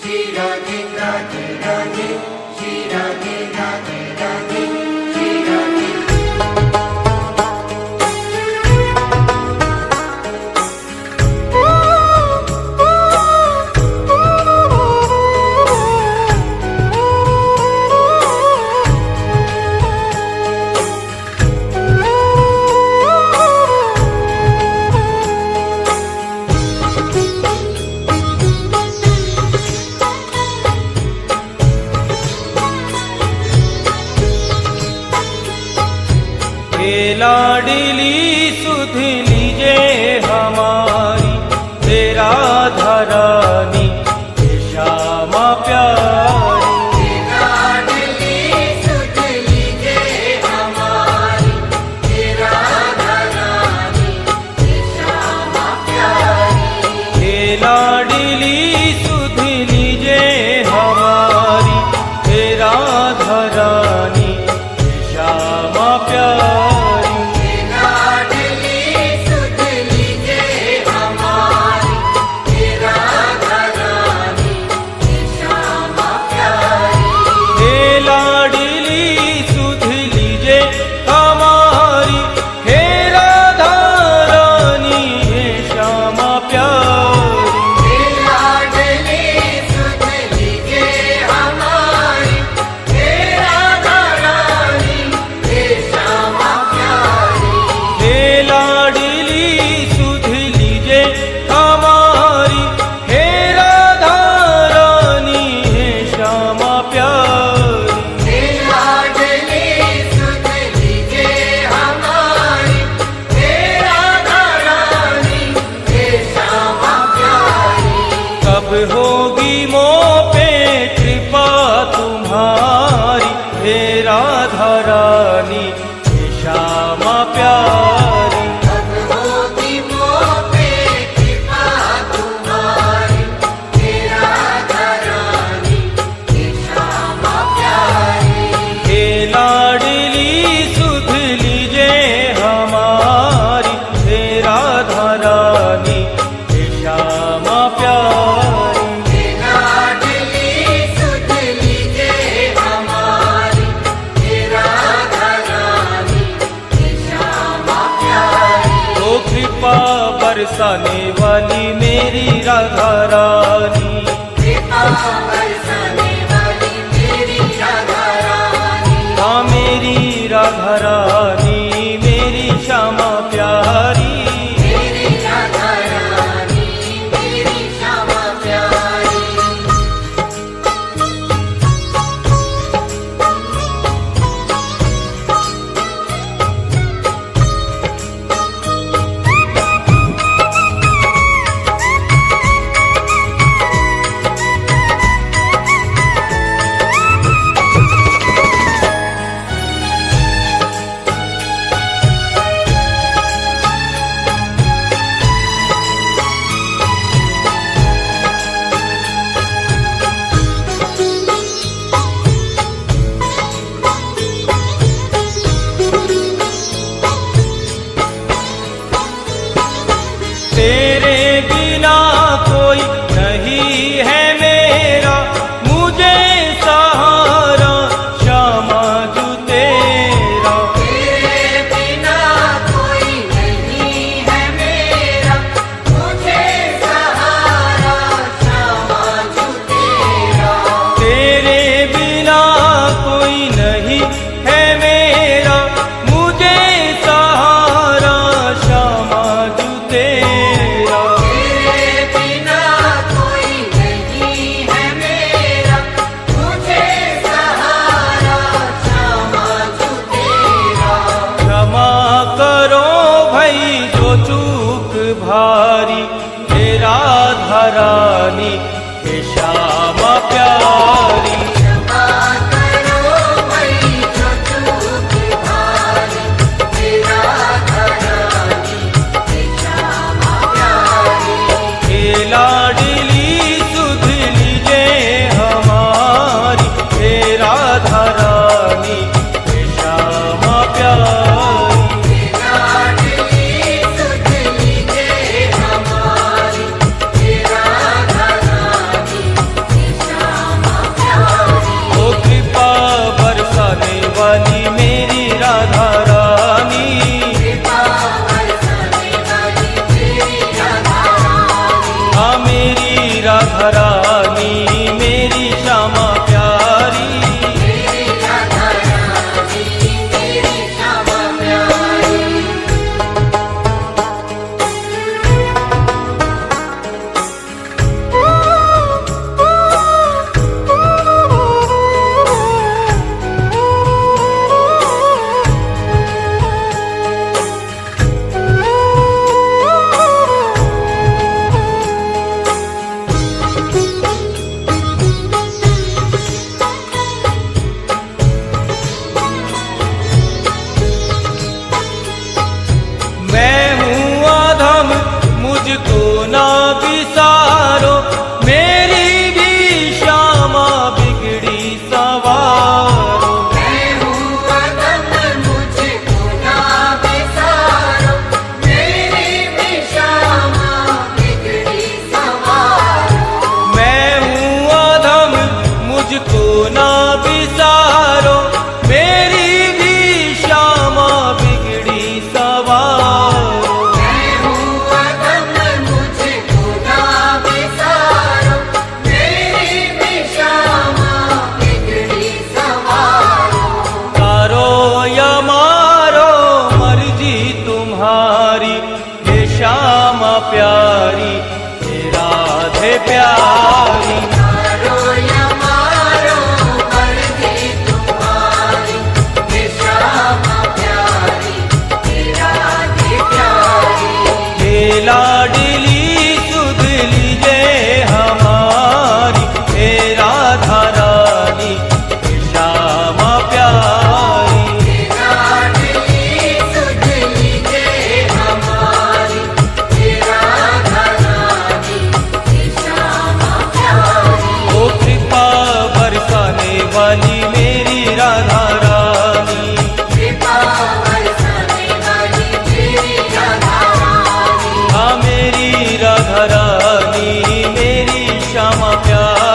श्री राधे राधे राधे, श्री राधे राधे राधे, श्री राधे। लाडली सुध लीजे हमारी, तेरा धरानी श्यामा प्यारी। लाडली सुध लीजे हमारी, तेरा धरानी श्यामा प्यारी। लाडली सुध लीजे हमारी, तेरा धरानी श्यामा प्यारी।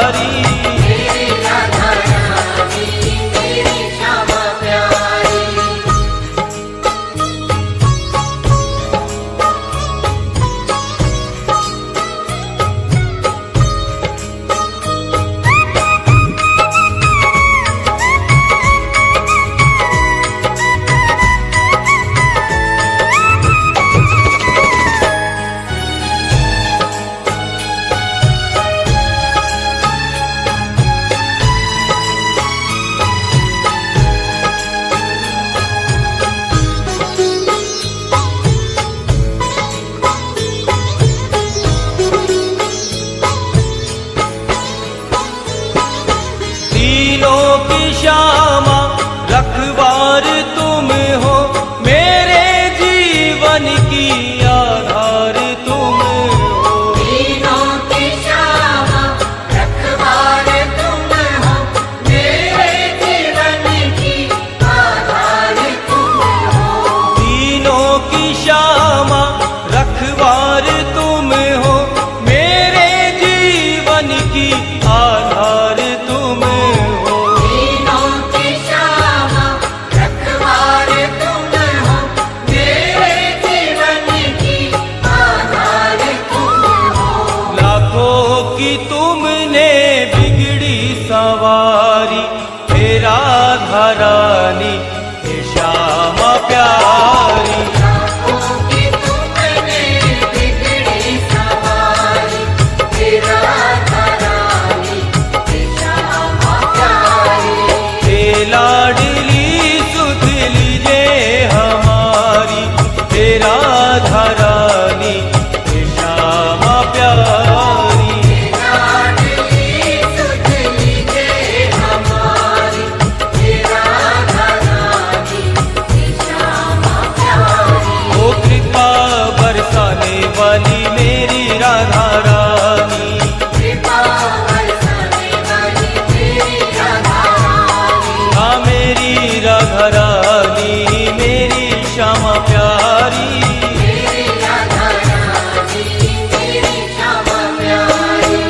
प्यारी। मेरी राधा रानी मेरी श्यामा प्यारी। तीनों की श्यामा रखवार तुम हो, मेरे जीवन की आधार तुम हो। तीनों की श्यामा रखवार तुम हो, मेरे जीवन की आधार तुम हो। तीनों की श्यामा रखवार तुम हो, मेरे जीवन की आधार तुम हो। तीनों की श्यामा रखवार तुम हो, मेरे जीवन की आधार तुम हो। लाखों की तुमने बिगड़ी सवारी, हे राधा रानी हे श्यामा प्यारी। लाखों की तुमने बिगड़ी सवारी, हे राधा रानी हे श्यामा प्यारी। हे लाडली सुध लीजिए हमारी, हे राधा रानी हे श्यामा प्यारी। लाडली सुध लीजिए हमारी, हे राधा रानी हे श्यामा प्यारी। ओ कृपा बरसाने वाली मेरी राधा रानी, कृपा बरसाने वाली मेरी राधा रानी। हाँ मेरी राधा रानी मेरी श्यामा प्यारी। मेरी राधा रानी मेरी श्यामा प्यारी।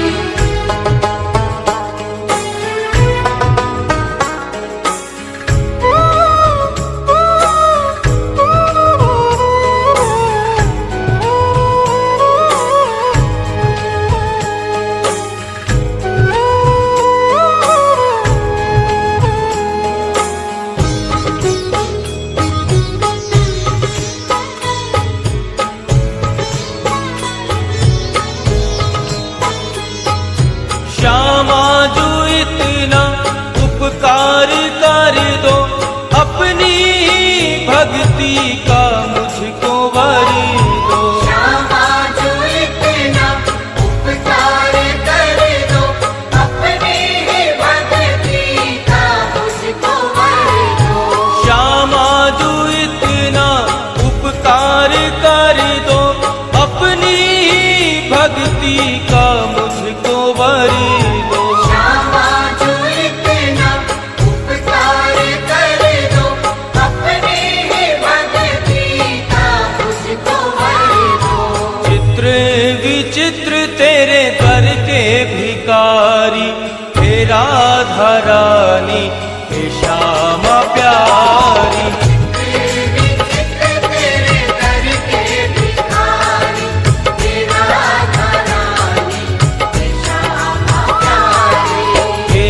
श्यामा जो इतना उपकार कर दो, अपनी भक्ति का मुझको वर दो। श्यामा जो इतना उपकार कर दो, अपनी ही भक्ति का मुझको वर दो। श्यामा जो इतना उपकार कर दो, अपनी भक्ति का मुझको वर दो। श्यामा जो इतना उपकार कर दो, अपनी ही भक्ति का मुझको वर दो। चित्र विचित्र तेरे दर के भिकारी, हे राधा रानी हे श्यामा प्यारी। विचित्र तेरे दर के भिखारी, हे राधा रानी हे श्यामा प्यारी। हे